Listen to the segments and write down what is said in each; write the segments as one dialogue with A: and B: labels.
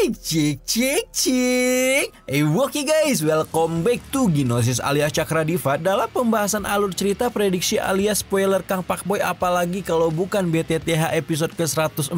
A: Cik cik cik. Oke guys, welcome back to Gnosis alias Cakradiva dalam pembahasan alur cerita prediksi alias spoiler Kang Pakboy, apalagi kalau bukan BTTH episode ke-141.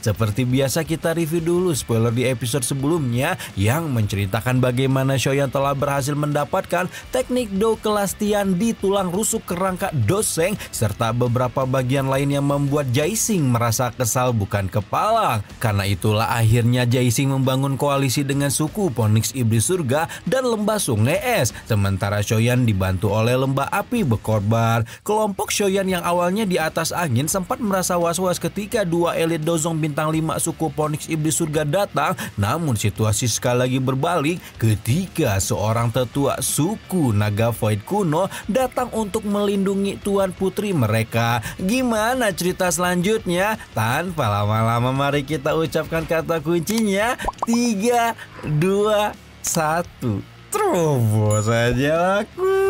A: Seperti biasa kita review dulu spoiler di episode sebelumnya yang menceritakan bagaimana Shoyan telah berhasil mendapatkan teknik do kelastian di tulang rusuk kerangka doseng serta beberapa bagian lain yang membuat Jaising merasa kesal bukan kepala. Karena itulah akhirnya Jaising membangun koalisi dengan suku Phoenix Iblis Surga dan Lembah Sungai Es. Sementara Shoyan dibantu oleh Lembah Api Bekorbar. Kelompok Shoyan yang awalnya di atas angin sempat merasa was-was ketika dua elit dozong bintang 5 suku Phoenix Iblis Surga datang, namun situasi sekali lagi berbalik ketika seorang tetua suku Naga Void kuno datang untuk melindungi tuan putri mereka. Gimana cerita selanjutnya? Tanpa lama-lama mari kita ucapkan kata kuncinya 3, 2, 1. Terobos saja aku.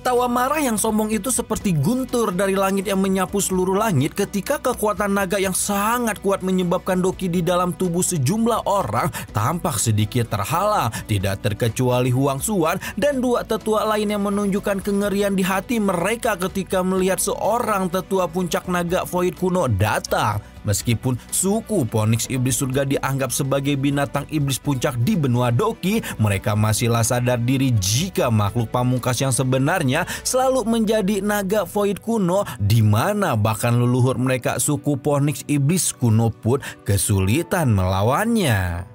A: Tawa marah yang sombong itu seperti guntur dari langit yang menyapu seluruh langit ketika kekuatan naga yang sangat kuat menyebabkan Doki di dalam tubuh sejumlah orang tampak sedikit terhalang, tidak terkecuali Huang Xuan dan dua tetua lain yang menunjukkan kengerian di hati mereka ketika melihat seorang tetua puncak naga Void kuno datang. Meskipun suku Phoenix Iblis Surga dianggap sebagai binatang iblis puncak di benua Doki, mereka masihlah sadar diri jika makhluk pamungkas yang sebenarnya selalu menjadi naga Void kuno, di mana bahkan leluhur mereka suku Phoenix Iblis kuno pun kesulitan melawannya.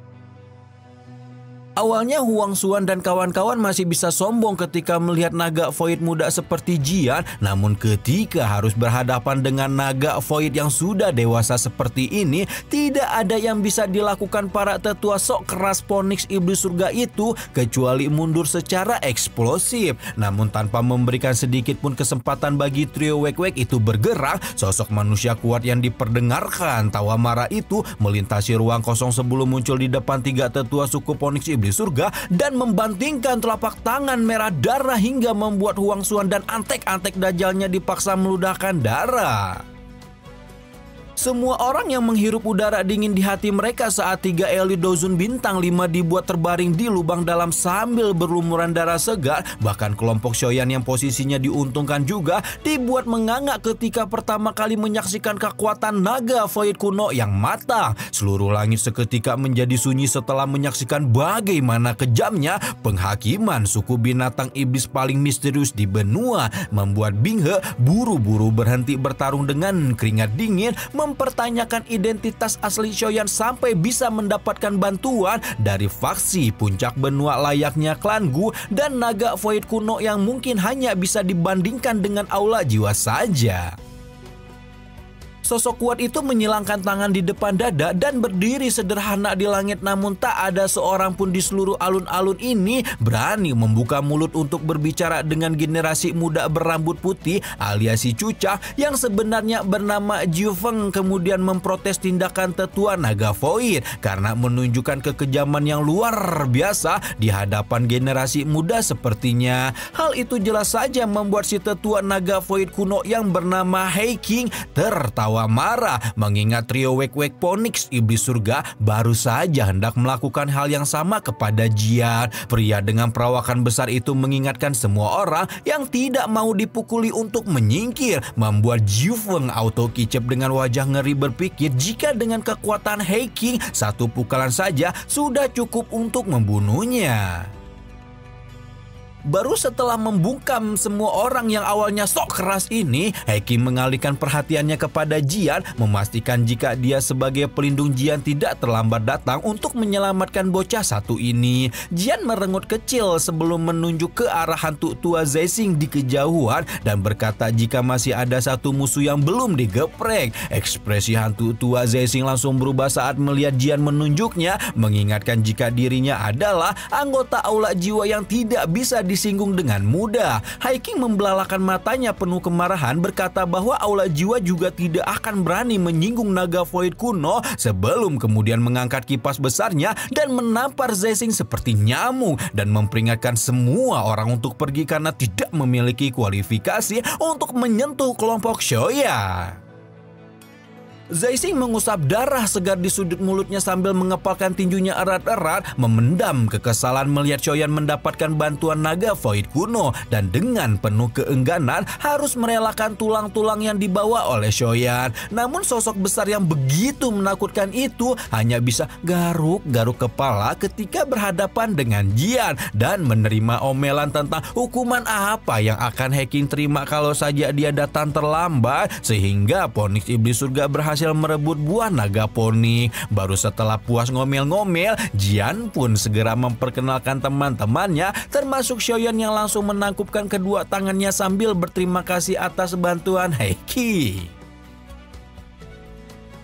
A: Awalnya Huang Xuan dan kawan-kawan masih bisa sombong ketika melihat naga Void muda seperti Jian, namun ketika harus berhadapan dengan naga Void yang sudah dewasa seperti ini, tidak ada yang bisa dilakukan para tetua sok keras Phoenix Iblis Surga itu kecuali mundur secara eksplosif. Namun tanpa memberikan sedikit pun kesempatan bagi trio Wek-Wek itu bergerak, sosok manusia kuat yang diperdengarkan tawa marah itu melintasi ruang kosong sebelum muncul di depan tiga tetua suku Phoenix Iblis Surga dan membantingkan telapak tangan merah darah hingga membuat Huang Xuan dan antek-antek dajalnya dipaksa meludahkan darah. Semua orang yang menghirup udara dingin di hati mereka saat tiga elit dozun bintang 5 dibuat terbaring di lubang dalam sambil berlumuran darah segar. Bahkan kelompok Shoyan yang posisinya diuntungkan juga dibuat mengangak ketika pertama kali menyaksikan kekuatan naga Void kuno yang matang. Seluruh langit seketika menjadi sunyi setelah menyaksikan bagaimana kejamnya penghakiman suku binatang iblis paling misterius di benua, membuat Bing He buru-buru berhenti bertarung dengan keringat dingin, mempertanyakan identitas asli Shoyan sampai bisa mendapatkan bantuan dari faksi puncak benua layaknya klan Gu dan naga Void kuno yang mungkin hanya bisa dibandingkan dengan aula jiwa saja. Sosok kuat itu menyilangkan tangan di depan dada dan berdiri sederhana di langit, namun tak ada seorang pun di seluruh alun-alun ini berani membuka mulut untuk berbicara dengan generasi muda berambut putih alias si Cucah yang sebenarnya bernama Jiu Feng kemudian memprotes tindakan tetua naga Void karena menunjukkan kekejaman yang luar biasa di hadapan generasi muda sepertinya. Hal itu jelas saja membuat si tetua naga Void kuno yang bernama Hei King tertawa marah mengingat trio Wek-Wek Phoenix Iblis Surga baru saja hendak melakukan hal yang sama kepada Jian. Pria dengan perawakan besar itu mengingatkan semua orang yang tidak mau dipukuli untuk menyingkir, membuat Jiu Feng auto kicep dengan wajah ngeri berpikir jika dengan kekuatan Hei King satu pukulan saja sudah cukup untuk membunuhnya. Baru setelah membungkam semua orang yang awalnya sok keras ini, Heki mengalihkan perhatiannya kepada Jian, memastikan jika dia sebagai pelindung Jian tidak terlambat datang untuk menyelamatkan bocah satu ini. Jian merengut kecil sebelum menunjuk ke arah hantu tua Zaising di kejauhan dan berkata jika masih ada satu musuh yang belum digeprek. Ekspresi hantu tua Zaising langsung berubah saat melihat Jian menunjuknya, mengingatkan jika dirinya adalah anggota aula jiwa yang tidak bisa disinggung dengan mudah. Hiking membelalakan matanya penuh kemarahan berkata bahwa Aula Jiwa juga tidak akan berani menyinggung naga void kuno sebelum kemudian mengangkat kipas besarnya dan menampar Zexing seperti nyamuk dan memperingatkan semua orang untuk pergi karena tidak memiliki kualifikasi untuk menyentuh kelompok Shoya. Zexing mengusap darah segar di sudut mulutnya sambil mengepalkan tinjunya erat-erat, memendam kekesalan melihat Shoyan mendapatkan bantuan naga void kuno dan dengan penuh keengganan harus merelakan tulang-tulang yang dibawa oleh Shoyan. Namun sosok besar yang begitu menakutkan itu hanya bisa garuk-garuk kepala ketika berhadapan dengan Jian dan menerima omelan tentang hukuman apa yang akan Hiking terima kalau saja dia datang terlambat, sehingga Phoenix Iblis Surga berhasil merebut buah naga poni. Baru setelah puas ngomel-ngomel, Jian pun segera memperkenalkan teman-temannya termasuk Shoyan yang langsung menangkupkan kedua tangannya sambil berterima kasih atas bantuan Hiking.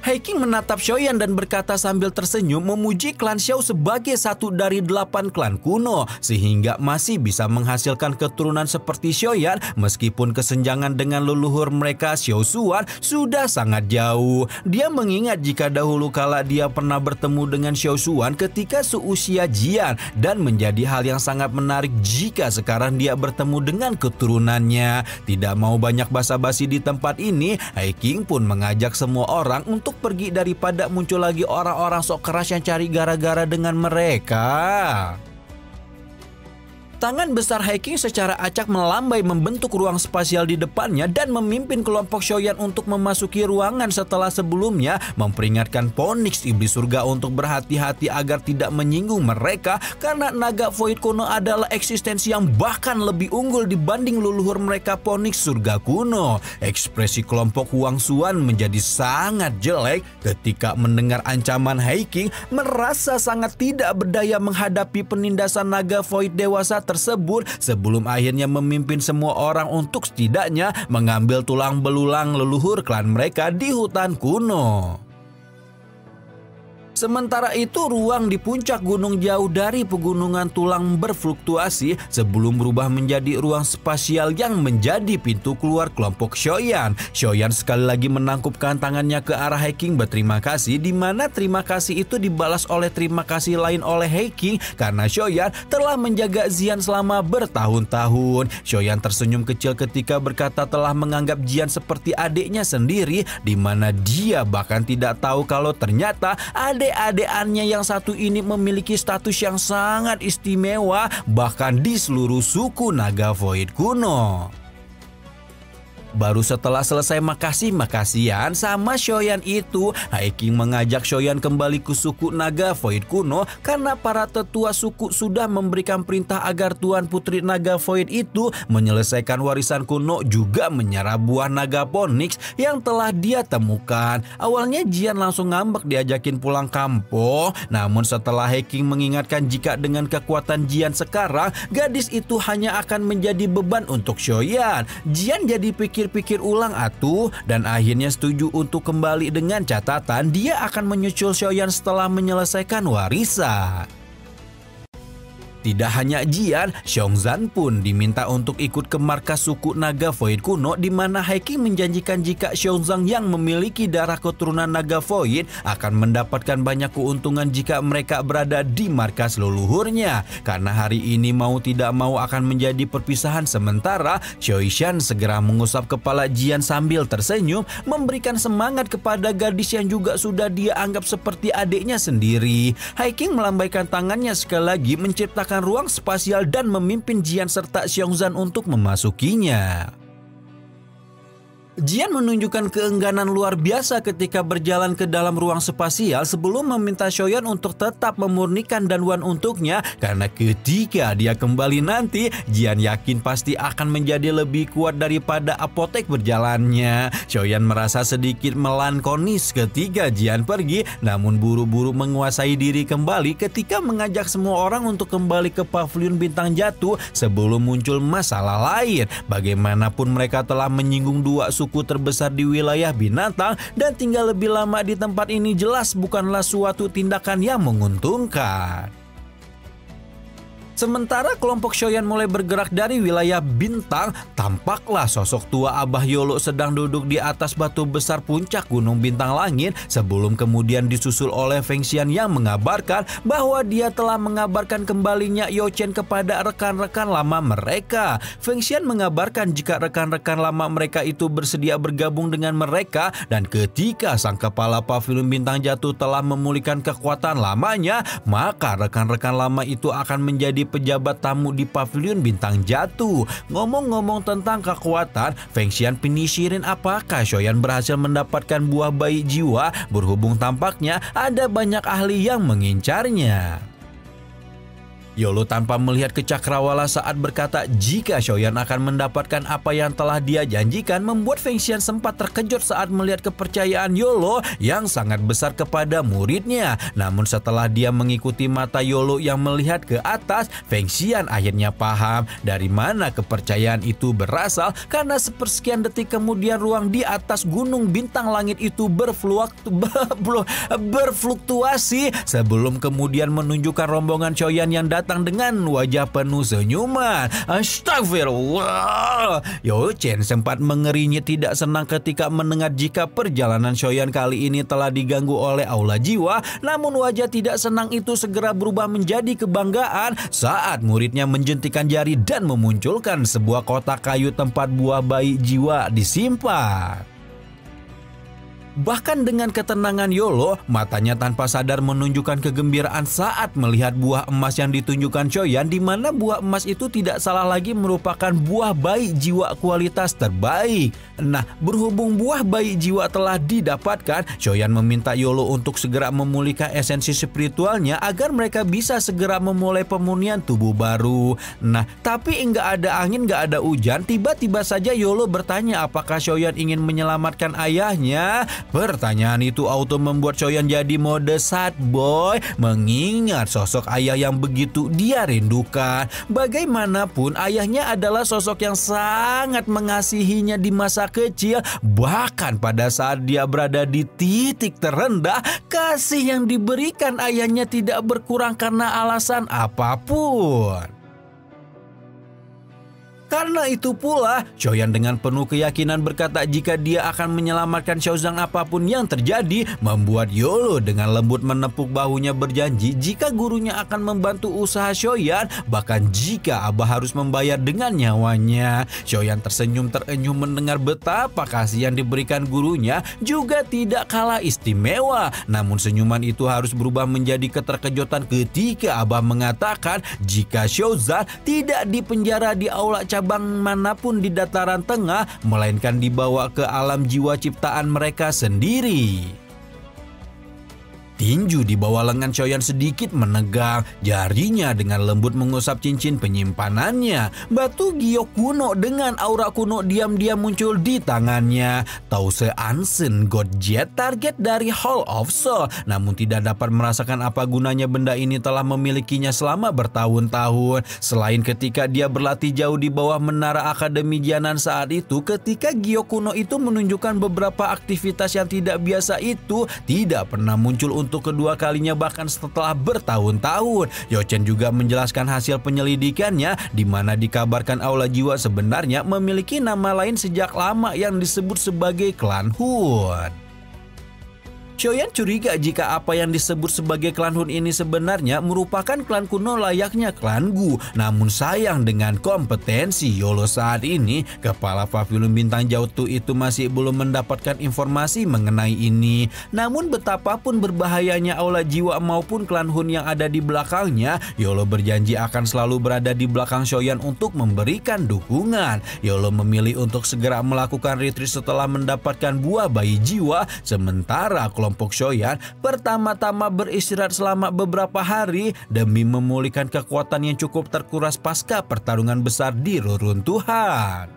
A: Hiking menatap Shoyan dan berkata sambil tersenyum memuji klan Xiao sebagai satu dari 8 klan kuno sehingga masih bisa menghasilkan keturunan seperti Shoyan meskipun kesenjangan dengan leluhur mereka Xiao Xuan sudah sangat jauh. Dia mengingat jika dahulu kala dia pernah bertemu dengan Xiao Xuan ketika seusia Jian dan menjadi hal yang sangat menarik jika sekarang dia bertemu dengan keturunannya. Tidak mau banyak basa-basi di tempat ini, Hiking pun mengajak semua orang untuk pergi daripada muncul lagi orang-orang sok keras yang cari gara-gara dengan mereka. Tangan besar Hiking secara acak melambai membentuk ruang spasial di depannya dan memimpin kelompok Shoyan untuk memasuki ruangan setelah sebelumnya memperingatkan Phoenix Iblis Surga untuk berhati-hati agar tidak menyinggung mereka karena naga void kuno adalah eksistensi yang bahkan lebih unggul dibanding leluhur mereka Phoenix Surga kuno. Ekspresi kelompok Huang Xuan menjadi sangat jelek ketika mendengar ancaman Hiking, merasa sangat tidak berdaya menghadapi penindasan naga void dewasa tersebut sebelum akhirnya memimpin semua orang untuk setidaknya mengambil tulang belulang leluhur klan mereka di hutan kuno. Sementara itu, ruang di puncak gunung jauh dari pegunungan tulang berfluktuasi sebelum berubah menjadi ruang spasial yang menjadi pintu keluar kelompok Shoyan. Shoyan sekali lagi menangkupkan tangannya ke arah Hiking berterima kasih, di mana terima kasih itu dibalas oleh terima kasih lain oleh Hiking karena Shoyan telah menjaga Jian selama bertahun-tahun. Shoyan tersenyum kecil ketika berkata telah menganggap Jian seperti adiknya sendiri, di mana dia bahkan tidak tahu kalau ternyata adik-adikannya yang satu ini memiliki status yang sangat istimewa bahkan di seluruh suku naga void kuno. Baru setelah selesai makasih-makasian sama Shoyan itu, Hiking mengajak Shoyan kembali ke suku naga void kuno karena para tetua suku sudah memberikan perintah agar Tuan Putri Naga Void itu menyelesaikan warisan kuno juga menyerah buah naga Phoenix yang telah dia temukan. Awalnya Jian langsung ngambek diajakin pulang kampung, namun setelah Hiking mengingatkan jika dengan kekuatan Jian sekarang, gadis itu hanya akan menjadi beban untuk Shoyan, Jian jadi pikir ulang atuh dan akhirnya setuju untuk kembali dengan catatan dia akan menyusul Shoyan setelah menyelesaikan warisan. Tidak hanya Jian, Xiongzhan pun diminta untuk ikut ke markas suku naga void kuno, di mana Hiking menjanjikan jika Xiongzhan yang memiliki darah keturunan naga void akan mendapatkan banyak keuntungan jika mereka berada di markas leluhurnya. Karena hari ini mau tidak mau akan menjadi perpisahan sementara, Xiaoshan segera mengusap kepala Jian sambil tersenyum, memberikan semangat kepada gadis yang juga sudah dia anggap seperti adiknya sendiri. Hiking melambaikan tangannya sekali lagi menciptakan ruang spasial dan memimpin Jian serta Xiongzhan untuk memasukinya. Jian menunjukkan keengganan luar biasa ketika berjalan ke dalam ruang spasial sebelum meminta Shoyan untuk tetap memurnikan danwan untuknya karena ketika dia kembali nanti, Jian yakin pasti akan menjadi lebih kuat daripada apotek berjalannya. Shoyan merasa sedikit melankonis ketika Jian pergi, namun buru-buru menguasai diri kembali ketika mengajak semua orang untuk kembali ke pavilion bintang jatuh sebelum muncul masalah lain. Bagaimanapun mereka telah menyinggung dua suku terbesar di wilayah binatang dan tinggal lebih lama di tempat ini jelas bukanlah suatu tindakan yang menguntungkan. Sementara kelompok Shoyan mulai bergerak dari wilayah bintang, tampaklah sosok tua Abah Yolo sedang duduk di atas batu besar puncak Gunung Bintang Langit sebelum kemudian disusul oleh Feng Xian yang mengabarkan bahwa dia telah mengabarkan kembalinya Yo Chen kepada rekan-rekan lama mereka. Feng Xian mengabarkan jika rekan-rekan lama mereka itu bersedia bergabung dengan mereka, dan ketika sang kepala pavilion bintang jatuh telah memulihkan kekuatan lamanya, maka rekan-rekan lama itu akan menjadi pejabat tamu di pavilion bintang jatuh. Ngomong-ngomong tentang kekuatan, Feng Xian penisirin apakah Shoyan berhasil mendapatkan buah bayi jiwa, berhubung tampaknya ada banyak ahli yang mengincarnya. Yolo tanpa melihat ke cakrawala saat berkata jika Shoyan akan mendapatkan apa yang telah dia janjikan, membuat Feng Xian sempat terkejut saat melihat kepercayaan Yolo yang sangat besar kepada muridnya. Namun setelah dia mengikuti mata Yolo yang melihat ke atas, Feng Xian akhirnya paham dari mana kepercayaan itu berasal, karena sepersekian detik kemudian ruang di atas Gunung Bintang Langit itu berfluktuasi sebelum kemudian menunjukkan rombongan Shoyan yang datang dengan wajah penuh senyuman. Astagfirullah. Yo Chen sempat mengeringit tidak senang ketika mendengar jika perjalanan Shoyan kali ini telah diganggu oleh aula jiwa. Namun wajah tidak senang itu segera berubah menjadi kebanggaan saat muridnya menjentikan jari dan memunculkan sebuah kotak kayu tempat buah bayi jiwa disimpan. Bahkan dengan ketenangan Yolo, matanya tanpa sadar menunjukkan kegembiraan saat melihat buah emas yang ditunjukkan Shoyan, di mana buah emas itu tidak salah lagi merupakan buah bayi jiwa kualitas terbaik. Nah, berhubung buah bayi jiwa telah didapatkan, Shoyan meminta Yolo untuk segera memulihkan esensi spiritualnya agar mereka bisa segera memulai pemunihan tubuh baru. Nah, tapi enggak ada angin, enggak ada hujan, tiba-tiba saja Yolo bertanya apakah Shoyan ingin menyelamatkan ayahnya. Pertanyaan itu auto membuat Shoyan jadi mode sad boy, mengingat sosok ayah yang begitu dia rindukan. Bagaimanapun ayahnya adalah sosok yang sangat mengasihinya di masa kecil. Bahkan pada saat dia berada di titik terendah, kasih yang diberikan ayahnya tidak berkurang karena alasan apapun. Karena itu pula, Shoyan dengan penuh keyakinan berkata jika dia akan menyelamatkan Xiaozang apapun yang terjadi, membuat Yolo dengan lembut menepuk bahunya berjanji jika gurunya akan membantu usaha Shoyan, bahkan jika Abah harus membayar dengan nyawanya. Shoyan tersenyum terenyuh mendengar betapa kasih yang diberikan gurunya juga tidak kalah istimewa. Namun senyuman itu harus berubah menjadi keterkejutan ketika Abah mengatakan jika Xiaozang tidak dipenjara di aula cabang manapun di dataran tengah, melainkan dibawa ke alam jiwa ciptaan mereka sendiri. Tinju di bawah lengan Shoyan sedikit menegang, jarinya dengan lembut mengusap cincin penyimpanannya. Batu giok kuno dengan aura kuno diam-diam muncul di tangannya. Tause Ansen God Jet, target dari Hall of Soul, namun tidak dapat merasakan apa gunanya benda ini telah memilikinya selama bertahun-tahun. Selain ketika dia berlatih jauh di bawah menara Akademi Jianan saat itu, ketika giok kuno itu menunjukkan beberapa aktivitas yang tidak biasa itu tidak pernah muncul untuk kedua kalinya bahkan setelah bertahun-tahun. Yo Chen juga menjelaskan hasil penyelidikannya, di mana dikabarkan aula jiwa sebenarnya memiliki nama lain sejak lama yang disebut sebagai klan Hun. Shoyan curiga jika apa yang disebut sebagai klan Hun ini sebenarnya merupakan klan kuno layaknya klan Gu. Namun sayang dengan kompetensi Yolo saat ini, kepala pavilion bintang jatuh itu masih belum mendapatkan informasi mengenai ini. Namun betapapun berbahayanya aula jiwa maupun klan Hun yang ada di belakangnya, Yolo berjanji akan selalu berada di belakang Shoyan untuk memberikan dukungan. Yolo memilih untuk segera melakukan retreat setelah mendapatkan buah bayi jiwa, sementara kelompok Shoyan pertama-tama beristirahat selama beberapa hari demi memulihkan kekuatan yang cukup terkuras pasca pertarungan besar di reruntuhan.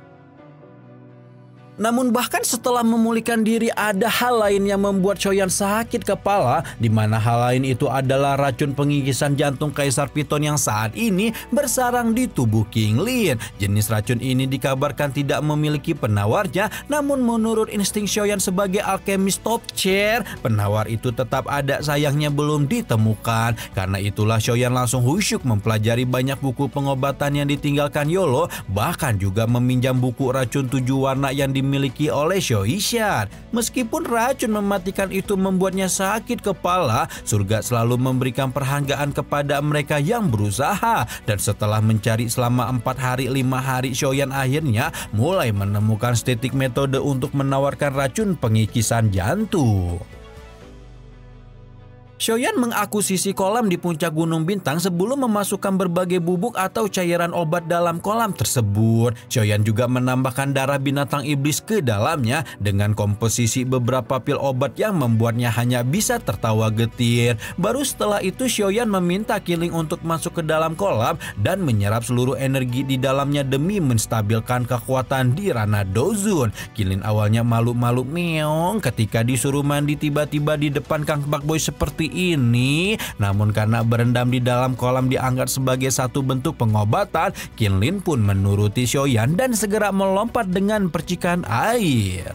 A: Namun bahkan setelah memulihkan diri ada hal lain yang membuat Shoyan sakit kepala, di mana hal lain itu adalah racun pengikisan jantung Kaisar Piton yang saat ini bersarang di tubuh King Lin. Jenis racun ini dikabarkan tidak memiliki penawarnya, namun menurut insting Shoyan sebagai alkemis top tier, penawar itu tetap ada, sayangnya belum ditemukan. Karena itulah Shoyan langsung khusyuk mempelajari banyak buku pengobatan yang ditinggalkan Yolo, bahkan juga meminjam buku racun 7 warna yang dimiliki oleh Shoishan. Meskipun racun mematikan itu membuatnya sakit kepala, surga selalu memberikan perhargaan kepada mereka yang berusaha. Dan setelah mencari selama 4 hari 5 hari, Shoyan akhirnya mulai menemukan statik metode untuk menawarkan racun pengikisan jantung. Shoyan mengakuisisi kolam di puncak Gunung Bintang sebelum memasukkan berbagai bubuk atau cairan obat dalam kolam tersebut. Shoyan juga menambahkan darah binatang iblis ke dalamnya dengan komposisi beberapa pil obat yang membuatnya hanya bisa tertawa getir. Baru setelah itu Shoyan meminta Killing untuk masuk ke dalam kolam dan menyerap seluruh energi di dalamnya demi menstabilkan kekuatan di ranah Dozun. Killing awalnya malu-malu meong ketika disuruh mandi tiba-tiba di depan Kang Bakboy seperti ini, namun karena berendam di dalam kolam dianggap sebagai satu bentuk pengobatan, Kinlin pun menuruti Shoyan dan segera melompat dengan percikan air.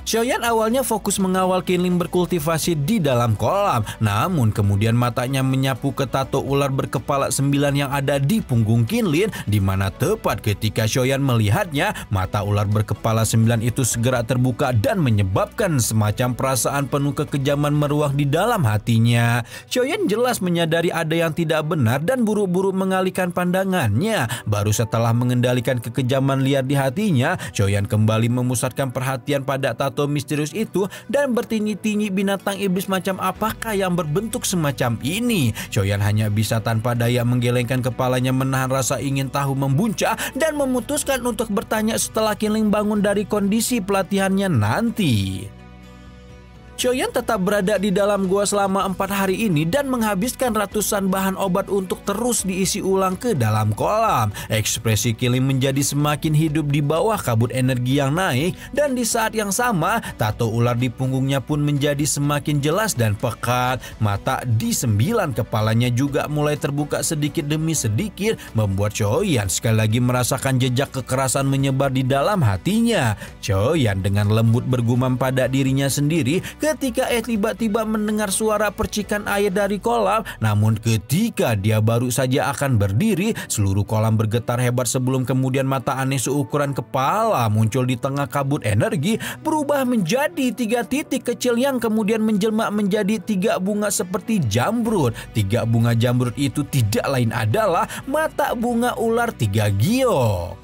A: Shoyan awalnya fokus mengawal Kinlin berkultivasi di dalam kolam, namun kemudian matanya menyapu ke tato ular berkepala 9 yang ada di punggung Kinlin, di mana tepat ketika Shoyan melihatnya, mata ular berkepala 9 itu segera terbuka dan menyebabkan semacam perasaan penuh kekejaman meruah di dalam hatinya. Shoyan jelas menyadari ada yang tidak benar dan buru-buru mengalihkan pandangannya. Baru setelah mengendalikan kekejaman liar di hatinya, Shoyan kembali memusatkan perhatian pada tato misterius itu dan bertinyi-tinyi binatang iblis macam apakah yang berbentuk semacam ini. Shoyan hanya bisa tanpa daya menggelengkan kepalanya menahan rasa ingin tahu membuncah dan memutuskan untuk bertanya setelah Kinling bangun dari kondisi pelatihannya nanti. Shoyan tetap berada di dalam gua selama 4 hari ini dan menghabiskan ratusan bahan obat untuk terus diisi ulang ke dalam kolam. Ekspresi Killing menjadi semakin hidup di bawah kabut energi yang naik, dan di saat yang sama tato ular di punggungnya pun menjadi semakin jelas dan pekat. Mata di 9 kepalanya juga mulai terbuka sedikit demi sedikit, membuat Shoyan sekali lagi merasakan jejak kekerasan menyebar di dalam hatinya. Shoyan dengan lembut bergumam pada dirinya sendiri ketika tiba-tiba mendengar suara percikan air dari kolam. Namun ketika dia baru saja akan berdiri, seluruh kolam bergetar hebat sebelum kemudian mata aneh seukuran kepala muncul di tengah kabut energi, berubah menjadi 3 titik kecil yang kemudian menjelma menjadi 3 bunga seperti jamrud. 3 bunga jamrud itu tidak lain adalah mata bunga ular 3 giok.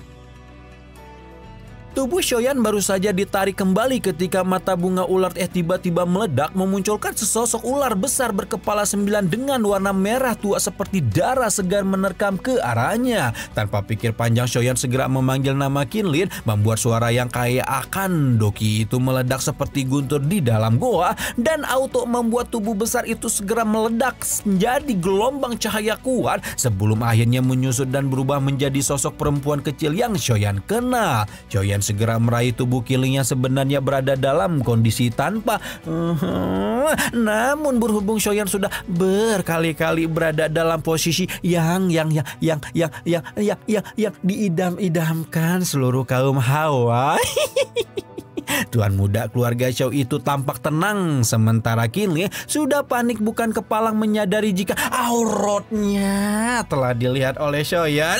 A: Tubuh Shoyan baru saja ditarik kembali ketika mata bunga ular tiba-tiba meledak, memunculkan sesosok ular besar berkepala 9 dengan warna merah tua seperti darah segar menerkam ke arahnya. Tanpa pikir panjang, Shoyan segera memanggil nama Kinlin, membuat suara yang kayak akan Doki itu meledak seperti guntur di dalam goa, dan auto membuat tubuh besar itu segera meledak menjadi gelombang cahaya kuat sebelum akhirnya menyusut dan berubah menjadi sosok perempuan kecil yang Shoyan kenal. Shoyan segera meraih tubuh Killing yang sebenarnya berada dalam kondisi tanpa. Namun berhubung Shoyan sudah berkali-kali berada dalam posisi yang diidam-idamkan seluruh kaum Hawa. Tuan muda keluarga Xiao itu tampak tenang, sementara Kinlin sudah panik bukan kepalang menyadari jika auratnya telah dilihat oleh Shoyan.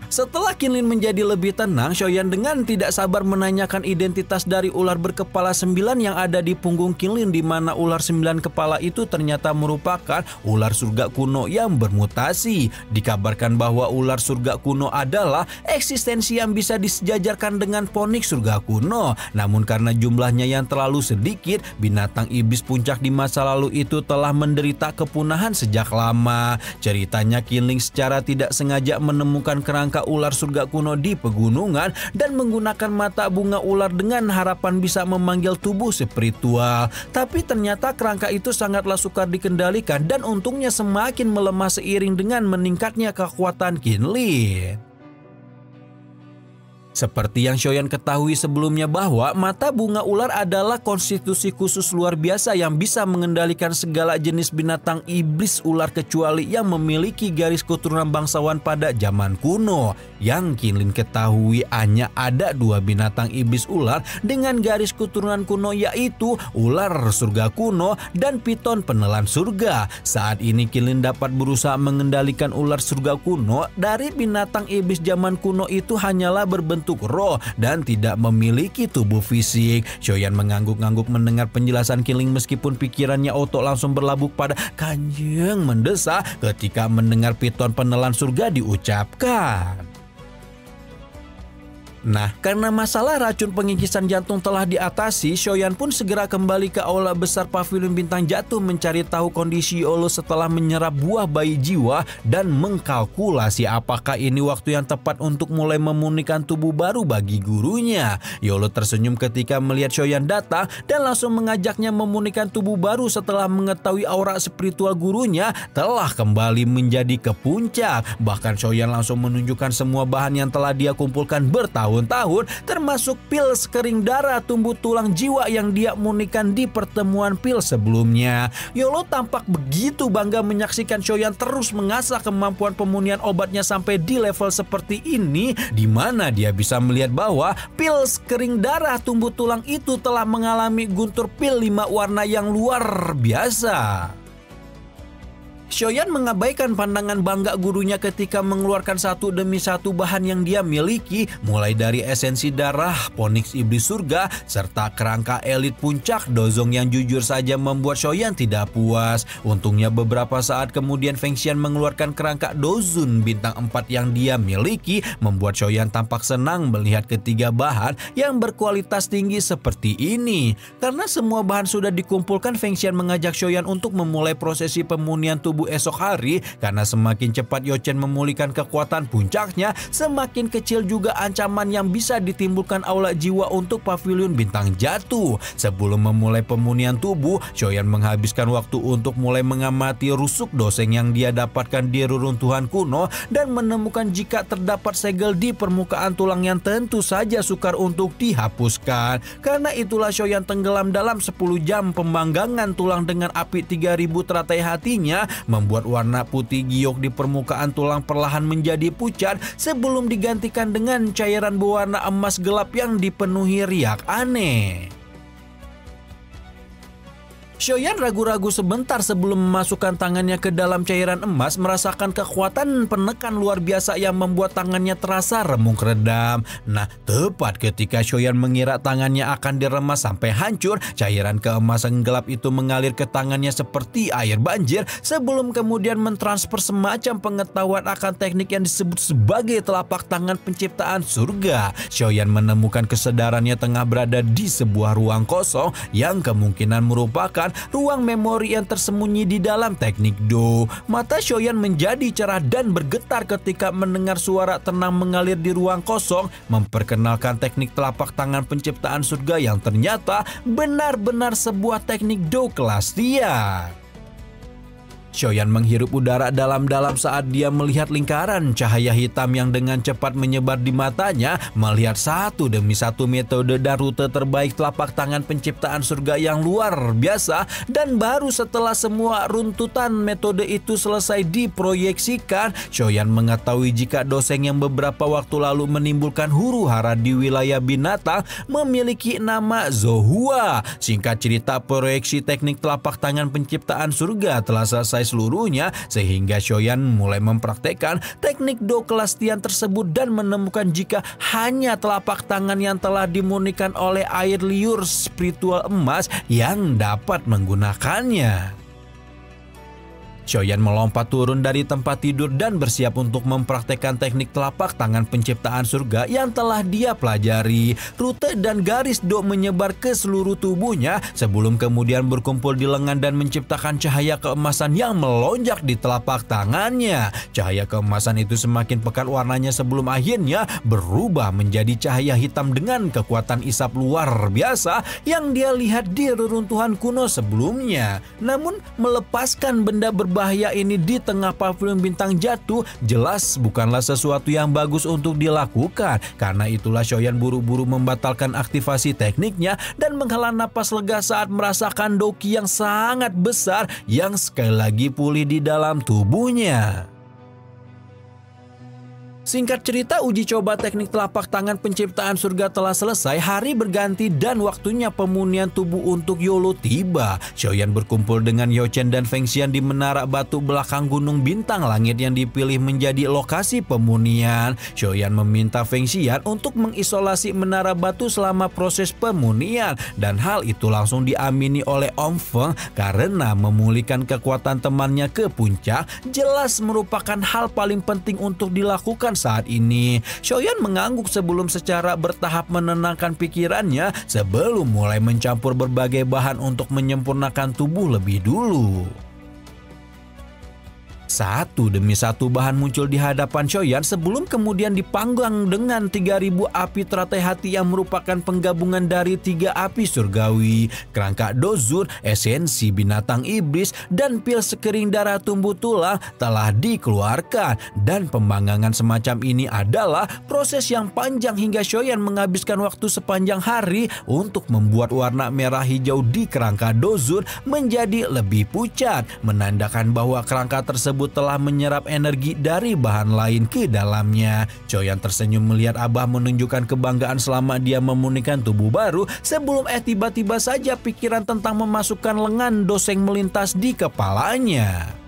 A: Setelah Kinlin menjadi lebih tenang, Shoyan dengan tidak sabar menanyakan identitas dari ular berkepala 9 yang ada di punggung Kinlin, di mana ular 9 kepala itu ternyata merupakan ular surga kuno yang bermutasi. Dikabarkan bahwa ular surga kuno adalah eksistensi yang bisa disejajarkan dengan Phoenix surga kuno. Namun karena jumlahnya yang terlalu sedikit, binatang iblis puncak di masa lalu itu telah menderita kepunahan sejak lama. Ceritanya Kinlin secara tidak sengaja menemukan kerangka ular surga kuno di pegunungan dan menggunakan mata bunga ular dengan harapan bisa memanggil tubuh spiritual. Tapi ternyata kerangka itu sangatlah sukar dikendalikan dan untungnya semakin melemah seiring dengan meningkatnya kekuatan Kinlin. Seperti yang Shoyan ketahui sebelumnya bahwa mata bunga ular adalah konstitusi khusus luar biasa yang bisa mengendalikan segala jenis binatang iblis ular kecuali yang memiliki garis keturunan bangsawan pada zaman kuno. Yang Kinlin ketahui hanya ada 2 binatang iblis ular dengan garis keturunan kuno, yaitu ular surga kuno dan piton penelan surga. Saat ini Kinlin dapat berusaha mengendalikan ular surga kuno dari binatang iblis zaman kuno itu hanyalah berbentuk roh dan tidak memiliki tubuh fisik. Shoyan mengangguk-angguk mendengar penjelasan Kinlin meskipun pikirannya Oto langsung berlabuh pada Kanjeng mendesak ketika mendengar piton penelan surga diucapkan. Nah, karena masalah racun pengikisan jantung telah diatasi, Shoyan pun segera kembali ke aula besar Paviliun Bintang Jatuh mencari tahu kondisi Yolo setelah menyerap buah bayi jiwa dan mengkalkulasi apakah ini waktu yang tepat untuk mulai memurnikan tubuh baru bagi gurunya. Yolo tersenyum ketika melihat Shoyan datang dan langsung mengajaknya memurnikan tubuh baru setelah mengetahui aura spiritual gurunya telah kembali menjadi ke puncak. Bahkan Shoyan langsung menunjukkan semua bahan yang telah dia kumpulkan bertahun-tahun, termasuk pil kering darah tumbuh tulang jiwa yang dia murnikan di pertemuan pil sebelumnya. Yolo tampak begitu bangga menyaksikan Shoyan terus mengasah kemampuan pemurnian obatnya sampai di level seperti ini, di mana dia bisa melihat bahwa pil kering darah tumbuh tulang itu telah mengalami guntur pil 5 warna yang luar biasa. Shoyan mengabaikan pandangan bangga gurunya ketika mengeluarkan satu demi satu bahan yang dia miliki, mulai dari esensi darah, Phoenix iblis surga, serta kerangka elit puncak Dozong yang jujur saja membuat Shoyan tidak puas. Untungnya beberapa saat kemudian Feng Xian mengeluarkan kerangka Dozun bintang 4 yang dia miliki, membuat Shoyan tampak senang melihat ketiga bahan yang berkualitas tinggi seperti ini. Karena semua bahan sudah dikumpulkan, Feng Xian mengajak Shoyan untuk memulai prosesi pemurnian tubuh esok hari, karena semakin cepat Yochen memulihkan kekuatan puncaknya, semakin kecil juga ancaman yang bisa ditimbulkan aula jiwa untuk Paviliun Bintang Jatuh. Sebelum memulai pemurnian tubuh, Shoyan menghabiskan waktu untuk mulai mengamati rusuk doseng yang dia dapatkan di reruntuhan kuno dan menemukan jika terdapat segel di permukaan tulang yang tentu saja sukar untuk dihapuskan. Karena itulah Shoyan tenggelam dalam 10 jam pembanggangan tulang dengan api 3000 teratai hatinya, membuat warna putih giok di permukaan tulang perlahan menjadi pucat sebelum digantikan dengan cairan berwarna emas gelap yang dipenuhi riak aneh. Shoyan ragu-ragu sebentar sebelum memasukkan tangannya ke dalam cairan emas, merasakan kekuatan penekan luar biasa yang membuat tangannya terasa remuk redam. Nah, tepat ketika Shoyan mengira tangannya akan diremas sampai hancur, cairan keemasan gelap itu mengalir ke tangannya seperti air banjir sebelum kemudian mentransfer semacam pengetahuan akan teknik yang disebut sebagai telapak tangan penciptaan surga. Shoyan menemukan kesadarannya tengah berada di sebuah ruang kosong yang kemungkinan merupakan ruang memori yang tersembunyi di dalam teknik Do. Mata Shoyan menjadi cerah dan bergetar ketika mendengar suara tenang mengalir di ruang kosong, memperkenalkan teknik telapak tangan penciptaan surga yang ternyata benar-benar sebuah teknik Do kelas dia. Shoyan menghirup udara dalam-dalam saat dia melihat lingkaran cahaya hitam yang dengan cepat menyebar di matanya, melihat satu demi satu metode dan rute terbaik telapak tangan penciptaan surga yang luar biasa. Dan baru setelah semua runtutan metode itu selesai diproyeksikan, Shoyan mengetahui jika doseng yang beberapa waktu lalu menimbulkan huru-hara di wilayah binatang memiliki nama Zohua. Singkat cerita, proyeksi teknik telapak tangan penciptaan surga telah selesai seluruhnya, sehingga Shoyan mulai mempraktekkan teknik Do kelas Tian tersebut dan menemukan jika hanya telapak tangan yang telah dimurnikan oleh air liur spiritual emas yang dapat menggunakannya. Shoyan melompat turun dari tempat tidur dan bersiap untuk mempraktekkan teknik telapak tangan penciptaan surga yang telah dia pelajari. Rute dan garis Do menyebar ke seluruh tubuhnya sebelum kemudian berkumpul di lengan dan menciptakan cahaya keemasan yang melonjak di telapak tangannya. Cahaya keemasan itu semakin pekat warnanya sebelum akhirnya berubah menjadi cahaya hitam dengan kekuatan isap luar biasa yang dia lihat di reruntuhan kuno sebelumnya. Namun melepaskan benda berbeda berbahaya ini di tengah pavilion bintang jatuh jelas bukanlah sesuatu yang bagus untuk dilakukan. Karena itulah Shoyan buru-buru membatalkan aktivasi tekniknya dan menghela napas lega saat merasakan doki yang sangat besar yang sekali lagi pulih di dalam tubuhnya. Singkat cerita, uji coba teknik telapak tangan penciptaan surga telah selesai, hari berganti dan waktunya pemunihan tubuh untuk Yolo tiba. Shoyan berkumpul dengan Yochen dan Fengxian di menara batu belakang gunung bintang langit yang dipilih menjadi lokasi pemunihan. Shoyan meminta Fengxian untuk mengisolasi menara batu selama proses pemunihan dan hal itu langsung diamini oleh Om Feng karena memulihkan kekuatan temannya ke puncak jelas merupakan hal paling penting untuk dilakukan saat ini. Shoyan mengangguk sebelum secara bertahap menenangkan pikirannya sebelum mulai mencampur berbagai bahan untuk menyempurnakan tubuh lebih dulu. Satu demi satu bahan muncul di hadapan Shoyan sebelum kemudian dipanggang dengan 3000 api teratai hati yang merupakan penggabungan dari 3 api surgawi, kerangka dozur, esensi binatang iblis, dan pil sekering darah tumbuh tulang telah dikeluarkan. Dan pembanggangan semacam ini adalah proses yang panjang hingga Shoyan menghabiskan waktu sepanjang hari untuk membuat warna merah hijau di kerangka dozur menjadi lebih pucat, menandakan bahwa kerangka tersebut telah menyerap energi dari bahan lain ke dalamnya. Shoyan tersenyum melihat Abah menunjukkan kebanggaan selama dia memurnikan tubuh baru sebelum tiba-tiba saja pikiran tentang memasukkan lengan doseng melintas di kepalanya.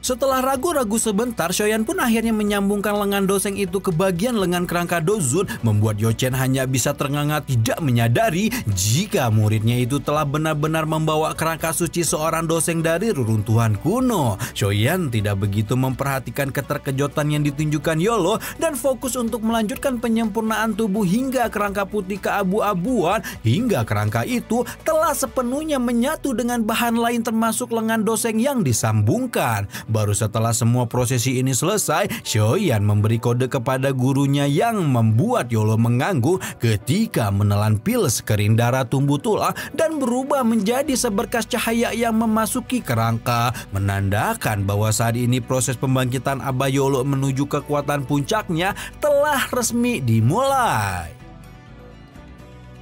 A: Setelah ragu-ragu sebentar, Shoyan pun akhirnya menyambungkan lengan doseng itu ke bagian lengan kerangka dozun, membuat Yochen hanya bisa ternganga tidak menyadari jika muridnya itu telah benar-benar membawa kerangka suci seorang doseng dari reruntuhan kuno. Shoyan tidak begitu memperhatikan keterkejutan yang ditunjukkan Yolo dan fokus untuk melanjutkan penyempurnaan tubuh hingga kerangka putih keabu-abuan, hingga kerangka itu telah sepenuhnya menyatu dengan bahan lain termasuk lengan doseng yang disambungkan. Baru setelah semua prosesi ini selesai, Shoyan memberi kode kepada gurunya yang membuat Yolo mengangguk ketika menelan pil sekering darah tumbuh tulang dan berubah menjadi seberkas cahaya yang memasuki kerangka, menandakan bahwa saat ini proses pembangkitan Abah Yolo menuju kekuatan puncaknya telah resmi dimulai.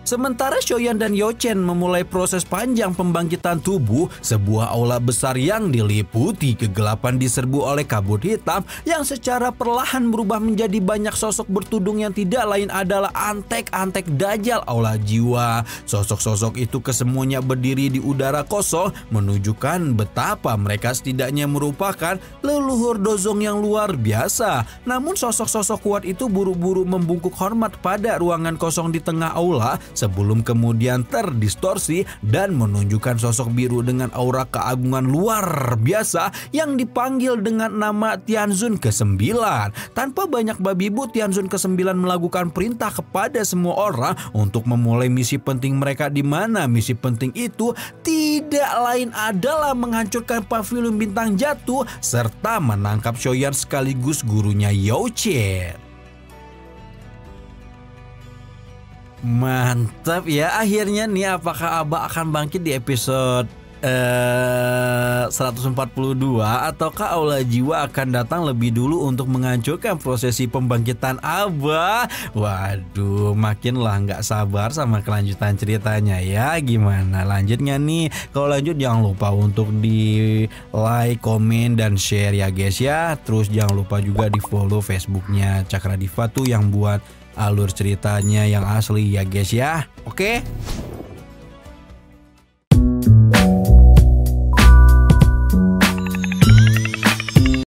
A: Sementara Shoyan dan Yochen memulai proses panjang pembangkitan tubuh, sebuah aula besar yang diliputi kegelapan diserbu oleh kabut hitam yang secara perlahan berubah menjadi banyak sosok bertudung yang tidak lain adalah antek-antek dajjal aula jiwa. Sosok-sosok itu kesemuanya berdiri di udara kosong, menunjukkan betapa mereka setidaknya merupakan leluhur dozong yang luar biasa. Namun sosok-sosok kuat itu buru-buru membungkuk hormat pada ruangan kosong di tengah aula, sebelum kemudian terdistorsi dan menunjukkan sosok biru dengan aura keagungan luar biasa yang dipanggil dengan nama Tianzun ke-9. Tanpa banyak babi bu, Tianzun ke-9 melakukan perintah kepada semua orang untuk memulai misi penting mereka, di mana misi penting itu tidak lain adalah menghancurkan pavilion bintang jatuh serta menangkap Shoyan sekaligus gurunya Yochen. Mantap ya, akhirnya nih apakah Abah akan bangkit di episode 142 ataukah aula jiwa akan datang lebih dulu untuk menghancurkan prosesi pembangkitan Abah? Waduh, makinlah nggak sabar sama kelanjutan ceritanya ya. Gimana, lanjut nggak nih? Kalau lanjut jangan lupa untuk di like, komen, dan share ya guys ya. Terus jangan lupa juga di follow Facebooknya Cakra Diva tuh yang buat alur ceritanya yang asli ya guys ya. Oke?